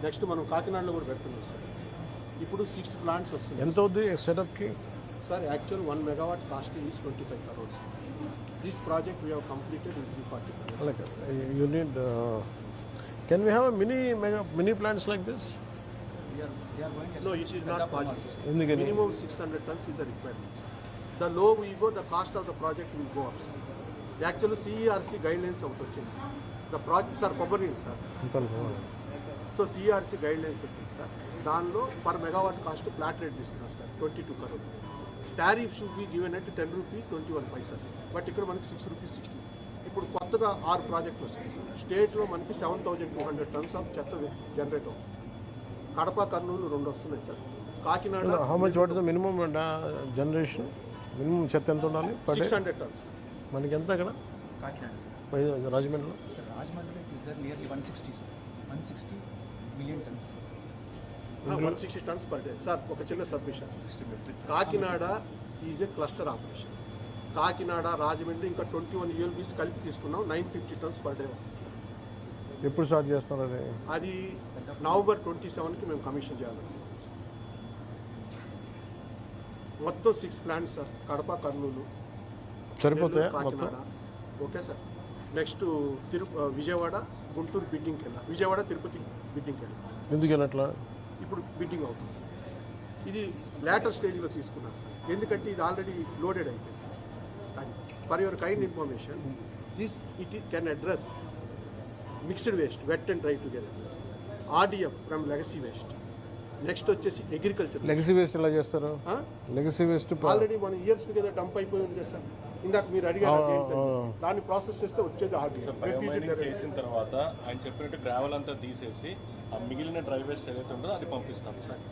Next మనం కాకినాడలో కూడా పెడుతున్నాం సార్. ఇప్పుడు 6 ప్లాంట్స్ వస్తుంది. ఎంత అవుద్ది సెటప్కి? Sir actual 1 megawatt cost is 25 crores. This project we have completed in 340 crores. Like you need. Can we have a mini plants like this? They are going to No, it is not possible. ఎందుకని? Minimum 600 tons is the requirement. The low we go, the cost of the project will go up. Actually, CERC guidelines out వచ్చేసి the project sir కొబ్బరి sir. So CERC guidelines వచ్చింది sir. దానిలో per megawatt cost flat rate తీసుకున్నారు sir 22 crores. Tariff should be given at 10 rupee 21 paisa. But ఇక్కడ మనకి 6 rupees 60. ఇప్పుడు కొత్తగా 6 ప్రాజెక్టులు వస్తాయి. స్టేట్లో మనకి 7,200 tons ఆఫ్ చెత్త జనరేట్ అవుతుంది. కడప కర్నూలు 2 వస్తున్నాయి sir. Kakinada how much what is the minimum generation? Minimum చెత్త ఎంత ఉండాలి? 600 tons. మనకి ఎంత అక్కడ Kakinada, sir. రాజమండ్రిలో? Sir, Rajahmundry is there nearly 160, sir. 160 million tons. 160 tons per day. Sir ఒక చిన్న submission. Kakinada is a cluster operation. Kakinada Rajahmundry ఇంకా 21 ULBs కలిపి తీసుకున్నాం. 950 tons per day వస్తుంది సార్. ఎప్పుడు స్టార్ట్ చేస్తున్నారు అది? అది November 27కి మేము కమిషన్ చేయాలనుకుంటున్నాం. మొత్తం 6 ప్లాంట్స్ సార్. కడప కర్నూలు సరిపోతాయా మొత్తం? Kakinada. Okay sir. Next Vijayawada Guntur బిడ్డింగ్కి వెళ్ళాలి. విజయవాడ తిరుపతి బిడ్డింగ్కి వెళ్ళాలి సార్. ఎందుకని అట్లా? ఇప్పుడు బిడ్డింగ్ అవుతుంది సార్. ఇది లేటర్ స్టేజ్లో తీసుకున్నారు సార్. ఎందుకంటే ఇది ఆల్రెడీ లోడెడ్ అయిపోయింది సార్. అది for your kind information, it can address mixed waste, wet and dry together, RDF from legacy waste. Next వచ్చేసి అగ్రికల్చర్. లెగసీ వేస్ట్ ఎలా చేస్తారు? Legacy waste already 1 years together dump అయిపోయింది కదా sir. ఇందాక మీరు అడిగారు దాన్ని ప్రాసెస్ చేస్తే వచ్చేది RDF. చేసిన తర్వాత ఆయన చెప్పినట్టు గ్రావెల్ అంతా తీసేసి ఆ మిగిలిన డ్రై వేస్ట్ ఏదైతే ఉంటుందో అది పంపిస్తాం సార్.